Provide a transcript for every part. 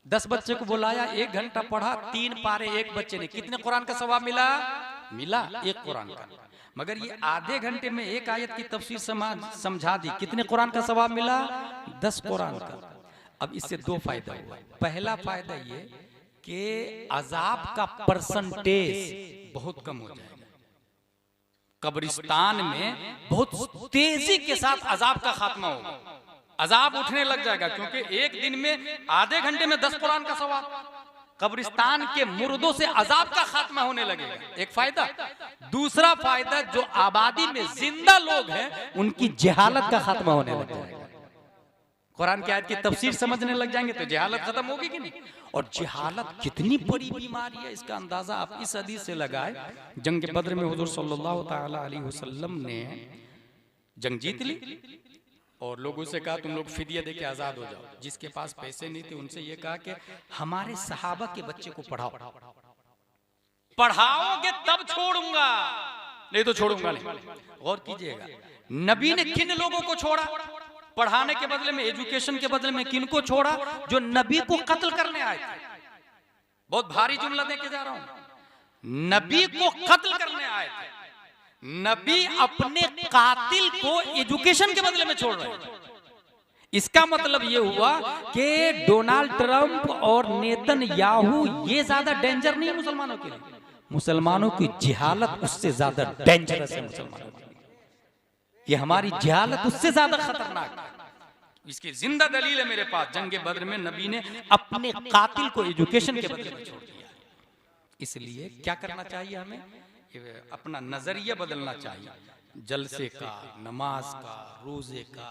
10 बच्चे को बुलाया, 1 घंटा पढ़ा, 3 पारे एक बच्चे ने, कितने कुरान का सवाब मिला? मिला 1 कुरान का। मगर ये आधे घंटे में 1 आयत की तफसीर समझा दी, कितने कुरान का सवाब मिला? 10 कुरान का। अब इससे 2 फायदा हुआ। पहला फायदा ये कि अजाब का परसेंटेज बहुत कम हो जाएगा। कब्रिस्तान में बहुत तेजी के साथ अजाब का खात्मा होगा, अजाब उठने लग जाएगा, क्योंकि एक दिन में आधे घंटे में 10 कुरान का सवाब। कब्रिस्तान के मुर्दों से अजाब का खात्मा होने लगेगा, एक फायदा। दूसरा फायदा, जो आबादी में जिंदा लोग हैं उनकी जहालत का खात्मा होने लग जाएगा। कुरान की आयत की तफसीर समझने लग जाएंगे तो जहालत खत्म होगी कि नहीं? और जहालत कितनी बड़ी बीमारी है, इसका अंदाजा आप इस हदीस से लगाए। जंग बद्र में हुजूर सल्लल्लाहु ताला अलैहि वसल्लम ने जंग जीत ली और लोगों से कहा तुम लोग फिदिया दे के आजाद हो जाओ। जिसके पास पैसे नहीं थे उनसे ये कहा कि हमारे सहाबा के बच्चे को पढ़ाओ, पढ़ाओगे तब छोड़ूंगा, नहीं तो छोड़ूंगा नहीं। गौर कीजिएगा, नबी ने किन लोगों को छोड़ा पढ़ाने के बदले में, एजुकेशन के बदले में? किनको छोड़ा? जो नबी को कत्ल करने आए थे। बहुत भारी जुमला देके जा रहा हूं, नबी को कत्ल करने आए थे। नबी अपने कातिल को एजुकेशन के बदले में छोड़ रहे हैं। इसका मतलब यह हुआ कि डोनाल्ड ट्रंप और नेतन्याहू ये ज्यादा डेंजर नहीं है मुसलमानों के लिए। मुसलमानों की जिहालत उससे ज्यादा डेंजरस है। मुसलमानों के लिए ये हमारी जिहालत उससे ज्यादा खतरनाक है। इसकी जिंदा दलील है मेरे पास। जंग बद्र में नबी ने अपने कातिल को एजुकेशन के बदले में छोड़ दिया। इसलिए क्या करना चाहिए हमें? अपना नजरिया बदलना चाहिए। जलसे का, नमाज का, रोजे का,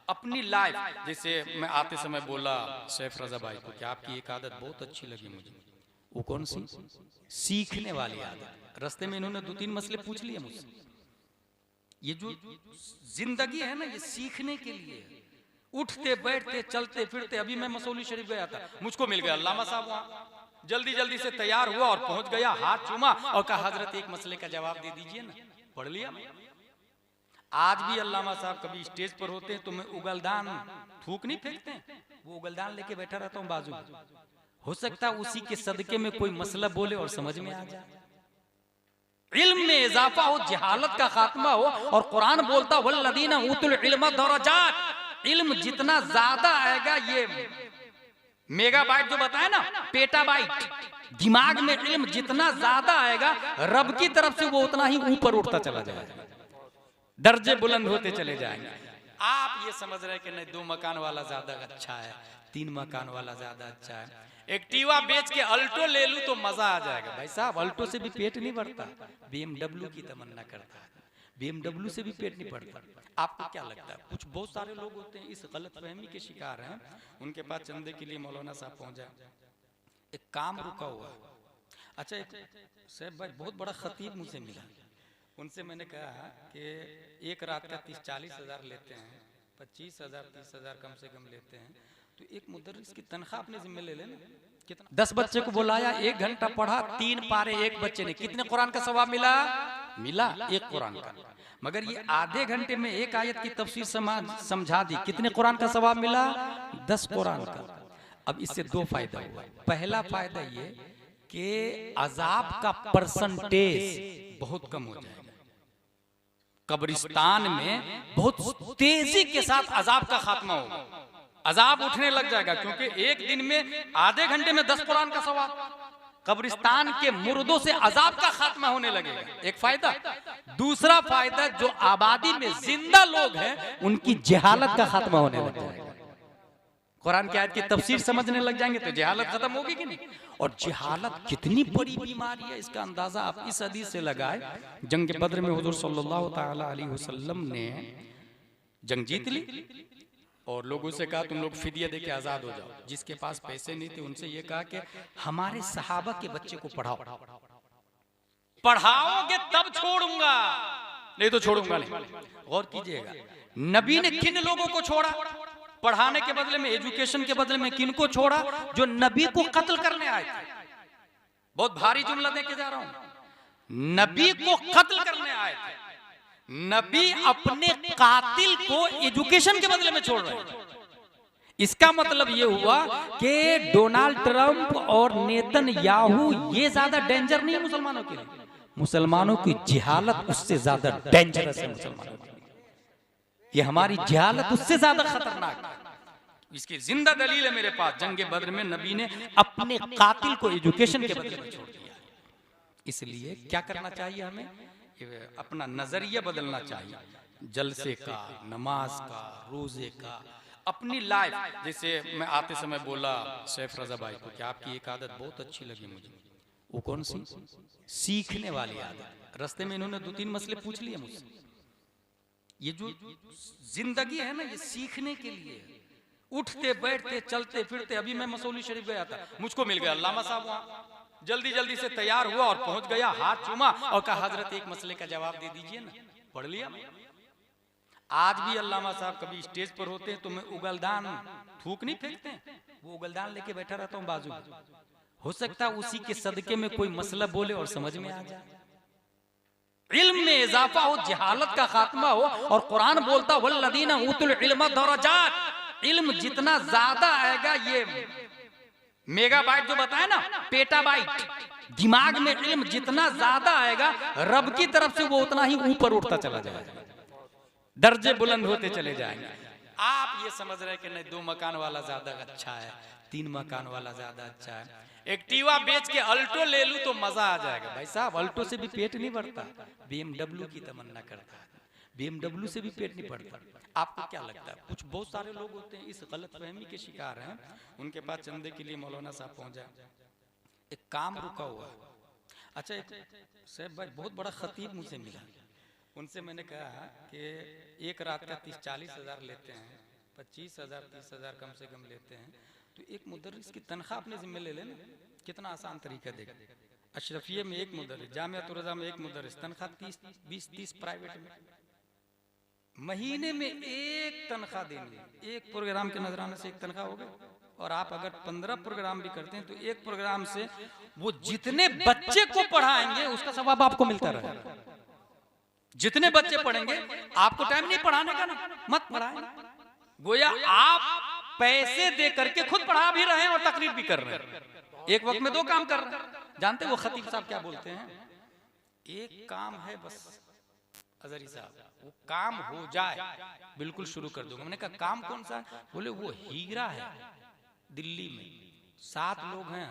अपनी लाइफ। जैसे मैं आते समय बोला सैफ रजा भाई को कि आपकी एक आदत बहुत अच्छी लगी मुझे। वो कौन सी? सीखने वाली आदत। रास्ते में इन्होंने 2-3 मसले पूछ लिए मुझसे। ये जो जिंदगी है ना, ये सीखने के लिए, उठते बैठते चलते फिरते। अभी मैं मसौली शरीफ गया था, मुझको मिल गया अल्लामा साहब वहां। जल्दी जल्दी से तैयार हुआ और पहुंच गया, हाथ चूमा और कहा हजरत एक मसले का जवाब दे दीजिए ना। पढ़ लिया। आज भी अल्लामा साहब कभी स्टेज पर होते हैं तो मैं उगलदान थूक नहीं फेंकते हैं, वो उगलदान लेके बैठा रहता हूँ बाजू। हो सकता है उसी के सदके में कोई मसला बोले और समझ में आ जाए, इल्म में इजाफा हो, जहालत का खात्मा हो। और कुरान बोलता वल्लदीना उतुल इल्म दरजात। इल्म जितना ज्यादा आएगा, ये मेगाबाइट जो बताए ना, पेटाबाइट, दिमाग में इल्म जितना ज्यादा आएगा रब की तरफ से वो उतना ही ऊपर उठता चला जाएगा, दर्जे बुलंद होते चले जाएंगे। आप ये समझ रहे कि नहीं 2 मकान वाला ज्यादा अच्छा है, 3 मकान वाला ज्यादा अच्छा है। एक्टिवा बेच के अल्टो ले लूं तो मजा आ जाएगा। भाई साहब, अल्टो से भी पेट नहीं भरता, BMW की तमन्ना करता है, BMW से भी पेट नहीं भरता। आपको क्या लगता है? कुछ बहुत सारे लोग होते हैं इस गलतफहमी के शिकार हैं, उनके पास चंदे के लिए मौलाना साहब पहुंचा, एक काम रुका हुआ। अच्छा, साहब भाई बहुत बड़ा खतीब मुझसे मिला, उनसे मैंने कहा कि एक रात का 30-40 हज़ार लेते हैं, 25,000-30,000 कम से कम लेते हैं, तो एक मुदर्रिस की तनख्वाह अपने जिम्मे ले लेना। 10 बच्चे को बुलाया, 1 घंटा पढ़ा, 3 पारे एक बच्चे ने, कितने कुरान का सवाब मिला? मिला 1 कुरान का। मगर ये आधे घंटे में 1 आयत की तफसीर समझा दी, कितने कुरान का सवाब मिला? 10 कुरान का। अब इससे 2 फायदा हुआ। पहला फायदा ये कि अजाब का परसेंटेज बहुत कम हो जाएगा। कब्रिस्तान में बहुत तेजी के साथ अजाब का खात्मा होगा, अजाब उठने लग जाएगा, क्योंकि एक दिन में आधे घंटे में 10 कुरान का सवाब। कब्रिस्तान के मुर्दों से अजाब का खात्मा होने लगेगा, एक फायदा। दूसरा फायदा, जो आबादी में जिंदा लोग हैं उनकी जहालत का खात्मा होने लग जाएगा। कुरान की आयत की तफसीर समझने लग जाएंगे तो जहालत खत्म होगी कि नहीं? और जहालत कितनी बड़ी बीमारी है, इसका अंदाजा आप इस हदीस से लगाए। जंग बद्र में हुजूर सल्लल्लाहु ताला अलैहि वसल्लम ने जंग जीत ली और लोगों से कहा तुम लोग फिदिया दे के आजाद हो जाओ। जिसके पास पैसे नहीं थे उनसे ये कहा कि हमारे सहाबा के बच्चे को पढ़ाओ, पढ़ाओगे तब छोड़ूंगा, नहीं तो छोड़ूंगा नहीं। गौर कीजिएगा, नबी ने किन लोगों को छोड़ा पढ़ाने के बदले में, एजुकेशन के बदले में? किनको छोड़ा? जो नबी को कत्ल करने आए थे। बहुत भारी जुमला देके जा रहा हूं, नबी को कत्ल करने आए थे। नबी अपने कातिल को एजुकेशन के बदले में छोड़ रहे हैं। इसका मतलब ये हुआ कि डोनाल्ड ट्रंप और नेतन्याहू ये ज्यादा डेंजर नहीं है मुसलमानों के लिए, मुसलमानों की जिहालत उससे ज्यादा डेंजरस है मुसलमानों के लिए, ये हमारी जिहालत उससे ज्यादा खतरनाक है। इसकी जिंदा दलील है मेरे पास, जंगे बद्र में नबी ने अपने कातिल को एजुकेशन के बदले में छोड़ दिया। इसलिए क्या करना चाहिए हमें, अपना नजरिया बदलना चाहिए, जलसे का, नमाज का, रोजे का, अपनी लाइफ। जैसे मैं आते समय बोला सैफ रजा भाई को कि आपकी एक आदत बहुत अच्छी लगी मुझे, वो कौन सी, सीखने वाली आदत। रास्ते में इन्होंने 2-3 मसले पूछ लिए मुझसे। ये जो जिंदगी है ना, ये सीखने के लिए, उठते बैठते चलते फिरते। अभी मैं मसौली शरीफ गया था, मुझको मिल गया अल्लामा साहब, वहां जल्दी जल्दी से तैयार हुआ और पहुंच गया, हाथ चूमा और कहा हजरत एक मसले का जवाब दे दीजिए ना, पढ़ लिया। आज भी अल्लामा साहब कभी स्टेज पर होते हैं तो मैं उगलदान, थूक नहीं फेंकते हैं, वो उगलदान लेके बैठा रहता हूँ बाजू। हो सकता है उसी के सदके में कोई मसला बोले और समझ में आ जाए, इल्म में इजाफा हो, जहालत का खात्मा हो। और कुरान बोलता वल्लदीना उतुल इल्म दरजात, इल्म जितना ज्यादा आएगा, ये मेगाबाइट जो बताया ना, पेटाबाइट, दिमाग में इल्म जितना ज्यादा आएगा रब की तरफ से वो उतना ही ऊपर उठता चला जाएगा, दर्जे बुलंद होते चले जाएंगे। आप ये समझ रहे कि नहीं 2 मकान वाला ज्यादा अच्छा है, 3 मकान वाला ज्यादा अच्छा है, एक्टिवा बेच के अल्टो ले लूं तो मजा आ जाएगा। भाई साहब अल्टो से भी पेट नहीं भरता, BMW की तमन्ना करता है, BMW से भी पेट नहीं भरता। आपको क्या लगता है, कुछ बहुत सारे लोग होते हैं इस गलतफहमी के शिकार हैं, उनके पास चंदे के लिए मौलाना साहब पहुंचा, एक काम रुका हुआ। अच्छा साहब भाई बहुत बड़ा खतीब मुझसे मिला, उनसे मैंने कहा कि एक रात का 30-40 हज़ार लेते हैं, 25,000 30,000 कम से कम लेते हैं, तो एक मुदर्रिस की तनख्वाह अपने जिम्मे ले लेना, कितना आसान तरीका देगा। अशरफिया में एक मुदर्रिस, जामियातुर रज़ा में एक मुदर्रिस, तनख्वाह 20-30 प्राइवेट में, महीने में एक तनख्वाह देंगे, एक प्रोग्राम के नजराने से एक तनख्वाह हो गई। और आप अगर 15 प्रोग्राम भी करते हैं तो एक प्रोग्राम से वो जितने बच्चे को पढ़ाएंगे उसका सवाब आपको मिलता रहेगा। जितने बच्चे पढ़ेंगे, आपको टाइम नहीं पढ़ाने का ना, मत पढ़ाएं, गोया आप पैसे दे करके खुद पढ़ा भी रहे हैं और तकरीर भी कर रहे हैं, एक वक्त में 2 काम कर रहे हैं। जानते वो खतीब साहब क्या बोलते हैं, एक काम है बस अजहरी साहब, वो काम हो जाए बिल्कुल शुरू कर दूंगा। मैंने कहा काम कौन सा है, बोले वो हीरा है दिल्ली में, 7 लोग हैं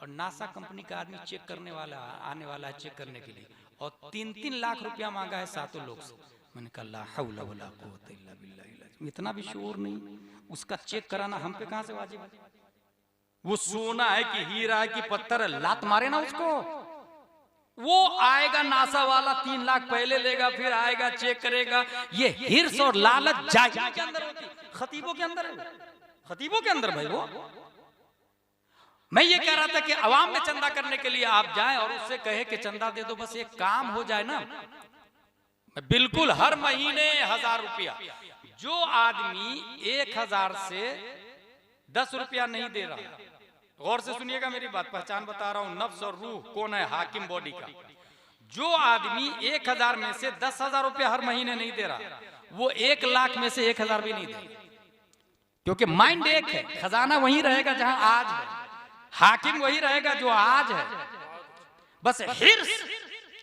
और नासा कंपनी का आदमी चेक करने वाला आने वाला है चेक करने के लिए, और 3-3 लाख रुपया मांगा है 7 लोग से। मैंने कहा ला हौला वला कुव्वता इल्ला बिल्लाह, इतना भी शोर नहीं, उसका चेक कराना हम पे कहां से वाजिब है। वो सोना है कि हीरा है कि पत्थर है, लात मारे ना उसको। वो आएगा नासा वाला 3 लाख पहले लेगा, फिर आएगा चेक करेगा। ये हिर्स और लालच जाहिल के अंदर होती, खतीबों के अंदर है, खतीबों के अंदर भाई। वो मैं ये कह रहा था कि अवाम में चंदा करने के लिए आप जाएं और उससे कहे कि चंदा दे दो, बस एक काम हो जाए ना, बिल्कुल हर महीने 1000 रुपया। जो आदमी 1000 से 10 रुपया नहीं दे रहा, गौर से सुनिएगा मेरी बात, पहचान बता रहा हूं, नफ्स और रूह कौन है, हाकिम बॉडी का। जो आदमी 1000 में से 10,000 रुपया हर महीने नहीं दे रहा, वो 1 लाख में से 1000 भी नहीं दे, क्योंकि माइंड एक है, खजाना वहीं रहेगा जहां आज है, हाकिम वही रहेगा जो आज है। बस हिर्स,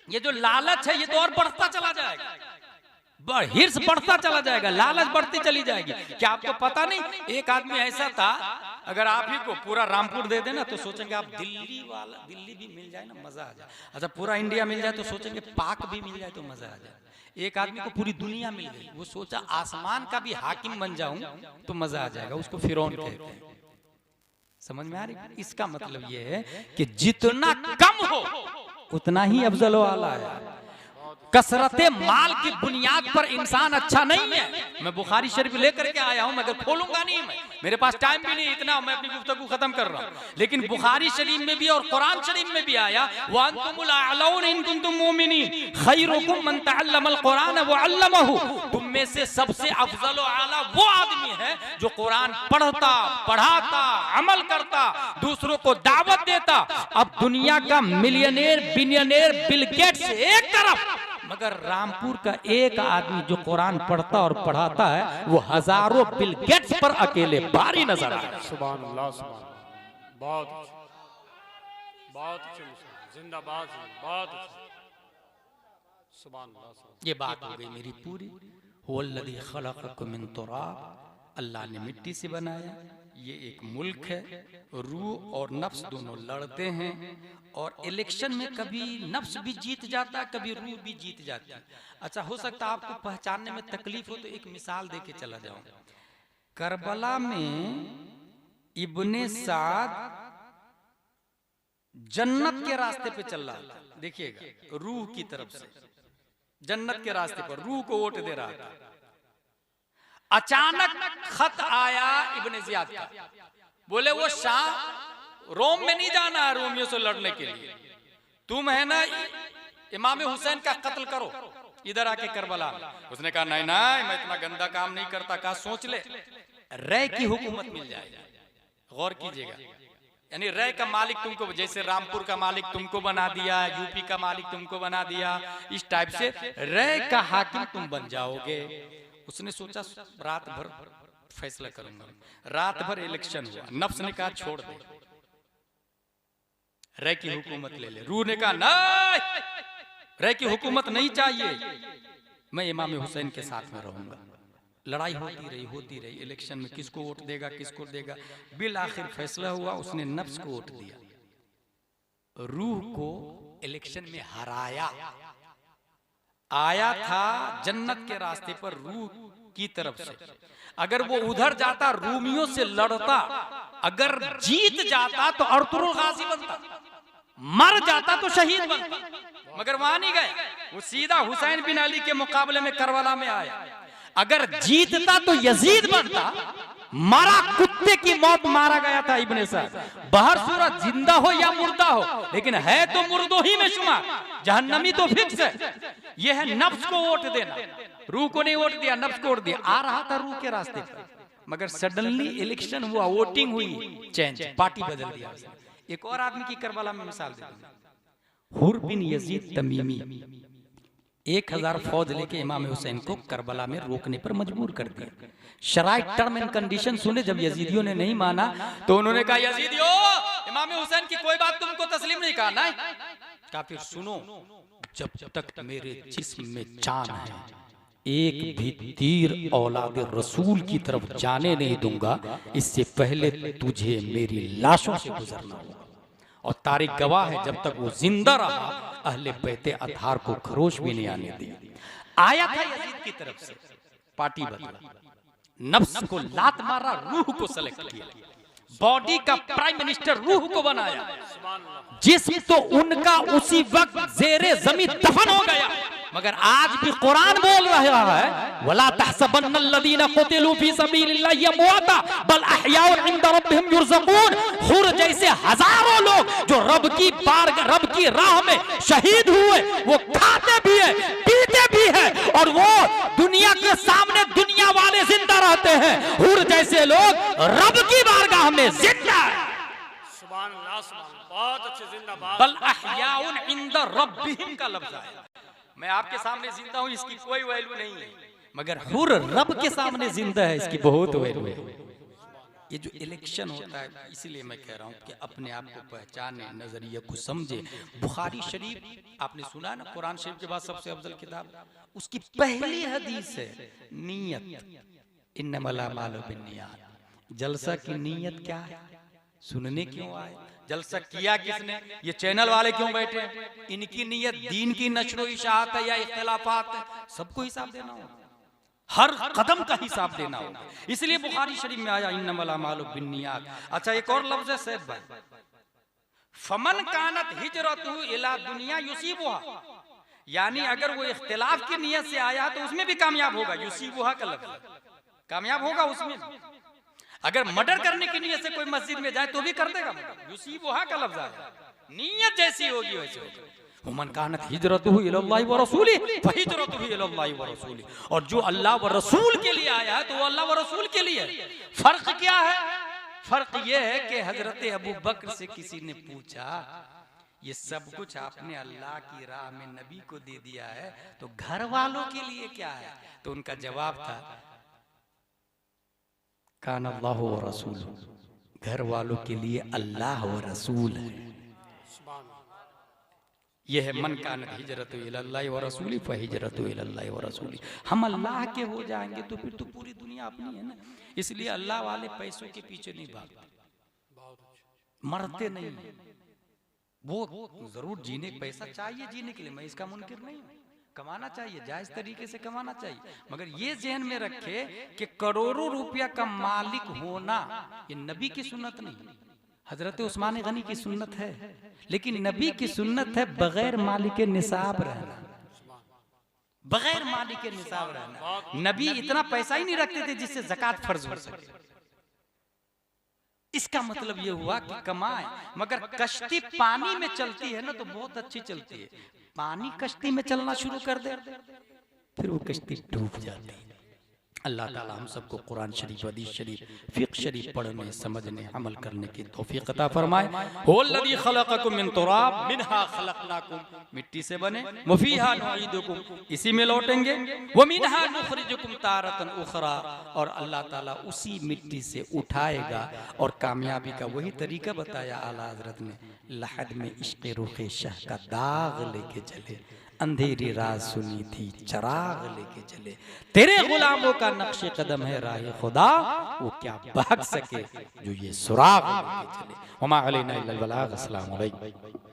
ये जो लालच है ये तो और बढ़ता चला जाएगा, हिर्स बढ़ता चला जाएगा, लालच बढ़ती चली जाएगी। क्या आपको पता नहीं, एक आदमी ऐसा था, अगर आप ही को पूरा रामपुर दे देना तो सोचेंगे आप दिल्ली भी मिल जाए ना मजा आ जाए। अच्छा पूरा इंडिया मिल जाए तो सोचेंगे पाक भी मिल जाए तो मजा आ जाए। एक आदमी को पूरी दुनिया मिल गई, वो सोचा आसमान का भी हाकिम बन जाऊं तो मजा आ जाएगा, उसको फिरौन कहते हैं। समझ में आ रही? इसका मतलब ये है कि जितना कम हो उतना ही अफजल आला है। कसरते माल की बुनियाद पर इंसान अच्छा नहीं है। मैं बुखारी शरीफ लेकर के आया हूं, मगर खोलूंगा नहीं, मैं मेरे पास टाइम भी नहीं इतना, मैं अपनी गुफ्तगू खत्म कर रहा हूं। लेकिन बुखारी शरीफ में भी और कुरान शरीफ में भी आया, व अंतुमुल अअलौन इन कुंतुम मुमिनीन खैरुकुम मन तअल्लमल कुरान व अल्लमहु। तुम में से सबसे अफजल व आला वो आदमी है जो कुरान पढ़ता, पढ़ाता, अमल करता, दूसरों को दावत देता। अब दुनिया का मिलियनेर बिलियनेर बिल गेट्स एक तरफ, मगर रामपुर का एक आदमी जो कुरान पढ़ता और पढ़ाता है वो हजारों बिल गेट्स पर अकेले भारी नजर आए। सुभान अल्लाह, सुभान अल्लाह। बहुत बहुत अच्छे, जिंदाबाद, बहुत सुभान अल्लाह। ये बात हो गई मेरी पूरी। हुवल्लज़ी खलक़कुम मिन तुराब, अल्लाह ने मिट्टी से बनाया। ये एक मुल्क है, रूह और नफ्स दोनों लड़ते हैं और इलेक्शन में कभी नफ्स भी जीत जाता है, कभी रूह भी जीत जाती है। अच्छा, हो सकता है आपको पहचानने में तकलीफ हो तो एक मिसाल देके चला जाऊं। करबला में इब्ने साद जन्नत के रास्ते पे चल रहा था, देखिएगा, रूह की तरफ से जन्नत के रास्ते पर रूह को वोट दे रहा था। अचानक खत आया इब्ने जियाद का, बोले वो शाह रोम में नहीं जाना है रोमियों से लड़ने के लिए, तुम है ना इमाम हुसैन का कत्ल करो इधर आके करबला। उसने कहा नहीं नहीं, मैं इतना गंदा काम नहीं करता। कहा सोच ले, रय की हुकूमत मिल जाएगी। गौर कीजिएगा, यानी रय का मालिक तुमको, जैसे रामपुर का मालिक तुमको बना दिया, यूपी का मालिक तुमको बना दिया, इस टाइप से रय का हाकिम तुम बन जाओगे। उसने सोचा रात भर फैसला करूंगा। रात भर इलेक्शन हुआ, नफ्स ने कहा छोड़ दे, रय की हुकूमत ले ले। रूह ने कहा नहीं, रय की हुकूमत नहीं चाहिए, मैं इमाम हुसैन के साथ में रहूंगा। लड़ाई होती रही इलेक्शन में, किसको वोट देगा किसको देगा। बिल आखिर फैसला हुआ, उसने नफ्स को वोट दिया, रूह को इलेक्शन में हराया। आया था जन्नत के रास्ते पर रूह की तरफ से, अगर वो उधर जाता रूमियों से लड़ता, अगर जीत जाता तो अर्तुरुल गाजी बनता, मर जाता तो शहीद बनता, मगर वहां नहीं गए, वो सीधा हुसैन बिन अली के मुकाबले में करबला में आया। अगर जीतता तो यजीद बनता, मरा कुत्ते की मौत मारा गया था इब्ने साद। बाहर सूरत जिंदा हो या मुर्दा हो, लेकिन है तो मुर्दों ही में शुमार, जहन्नमी तो फिक्स है। यह है नफ्स को वोट देना, रूह को नहीं वोट दिया, नफ्स को वोट दिया। आ रहा था रूह के रास्ते पर, मगर सडनली इलेक्शन हुआ, वोटिंग हुई, चेंज, पार्टी बदल दिया। एक और आदमी की करबला में मिसाल दे दूं, हुर बिन यजीद तमीमी 1000 फौज लेके इमाम हुसैन को करबला में रोकने पर मजबूर कर दिया। शराइत टर्म एंड कंडीशन सुने, जब यजीदियों ने नहीं माना तो उन्होंने कहा यजीदियों, इमाम हुसैन की कोई बात तुमको तस्लीम नहीं। कहा नहीं, कहा फिर सुनो, जब तक मेरे जिस्म में जान है एक भी तीर औलाद रसूल की तरफ जाने नहीं दूंगा, इससे पहले तुझे मेरी लाशों से गुजरना होगा। और तारीख गवाह है, जब तक वो जिंदा रहा अहले बैते अतहार को खरोश भी नहीं आने दिया। आया था यजीद की तरफ से, पार्टी बदला, नफ्स को लात मारा, रूह को सेलेक्ट किया, बॉडी का प्राइम मिनिस्टर रूह को बनाया, जिस्म तो उनका उसी वक्त जेरे जमीन दफन हो गया। मगर आज भी कुरान बोल रहा है, वला तहसबन्नल्लज़ीना क़ुतिलू फी सबीलिल्लाहि अमवाता बल अहयाउन इंदा रब्बिहिम युरज़क़ून। हुर जैसे हजारों लोग जो रब की राह में शहीद हुए, वो खाते भी है, पीते भी है, और वो दुनिया के सामने दुनिया वाले जिंदा रहते हैं। हुर जैसे लोग रब की बारगाह में जिंदा है। सुभान अल्लाह, बहुत अच्छे, जिंदाबाद। बल अहयाउन इंदा रब्बिहिम का लफ्ज है। मैं आपके सामने जिंदा हूं, इसकी कोई वैल्यू नहीं है, मगर हुर रब के सामने जिंदा है, इसकी बहुत वैल्यू है। ये जो इलेक्शन होता है, इसीलिए मैं कह रहा हूं कि अपने आप को पहचाने, नजरिए को समझे। बुखारी शरीफ आपने सुना ना, कुरान शरीफ के बाद सबसे अफजल किताब, उसकी पहली हदीस है नियत, इन्नमल अमालु बिन्नियात। जलसा की नियत क्या है? सुनने क्यों आए? जलसा किया किसने? ये चैनल वाले क्यों बैठे? इनकी नियत दीन की नशरो इशाअत है या इख्तिलाफात है? सबको हिसाब देना होगा, हर कदम का हिसाब देना होगा। इसलिए बुखारी शरीफ में आया इन्नमल अमालु बिन्नियात। अच्छा, एक और लफ्ज है सैयद भाई, फमन कानत हिजरतुहु इला दुनिया युसीबुहा, यानी अगर वो इख्तिलाफ की नियत से आया तो उसमें भी कामयाब होगा। युसीबुहा का लफ्ज कामयाब होगा उसमें। अगर मर्डर करने की नियत से कोई मस्जिद में जाए तो भी कर देगा। युसीबुहा का लफ्ज आया, नियत जैसी होगी वैसे होगी। हुमन कानत हिजरतुहु इलल्लाहि व रसूलिहि फहिजरतुहु इलल्लाहि व रसूलिहि, और जो अल्लाह व रसूल के लिए आया है तो वो अल्लाह व रसूल के लिए। फर्क क्या है? फर्क ये है कि हजरत अबू बकर से किसी ने पूछा ये सब कुछ आपने अल्लाह की राह में नबी को दे दिया है, तो घर वालों के लिए क्या है? तो उनका जवाब था कान अल्लाह व रसूल, घर वालों के लिए अल्लाह व रसूल है। यह है मन कान हिजरत इलल्लाहि व रसूली फहिजरत इलल्लाहि व रसूली। हम अल्लाह के हो जाएंगे तो फिर तो पूरी दुनिया अपनी है ना। इसलिए अल्लाह वाले पैसों के पीछे नहीं भागते, मरते नहीं। वो जरूर जीने पैसा चाहिए जीने के लिए, मैं इसका मुनकिर नहीं हूं, कमाना चाहिए, जायज तरीके से कमाना चाहिए, मगर ये ज़हन में रखे कि करोड़ों रुपया का मालिक होना ये नबी की सुन्नत नहीं। हजरत उस्मान गनी की सुन्नत है, लेकिन नबी की सुन्नत है बगैर मालिक निसाब रहना, बगैर मालिक निसाब रहना। नबी इतना पैसा ही नहीं रखते थे जिससे ज़कात फर्ज हो सके। इसका मतलब ये हुआ कि कमाए, मगर कश्ती पानी में चलती है ना तो बहुत अच्छी चलती है। पानी कश्ती में चलना शुरू कर दे फिर वो कश्ती डूब जाती है। अल्लाह ताला हम सबको कुरान शरीफ, हदीस शरीफ, फिक़्ह शरीफ पढ़ने, समझने, अमल करने की तौफीक अता फरमाए। हुवल्लज़ी खलक़कुम मिन तुराब मिनहा खलक़नाकुम, मिट्टी से बने, व फ़ीहा नुईदुकुम, इसी में लौटेंगे, व मिनहा नुख़रिजुकुम तारतन उख़रा, और अल्लाह ताला उसी मिट्टी से उठाएगा। और कामयाबी का वही तरीका बताया आला हज़रत ने, लहद में इश्क़ रुख़े शाह का दाग लेके चले, अंधेरी रात सुनी थी चराग लेके चले, तेरे गुलामों का नक्शे कदम है राह खुदा, वो क्या भाग सके जो ये सुराग लेके चले। वमा अलैना इल्लल बलाग। अस्सलामु अलैकुम।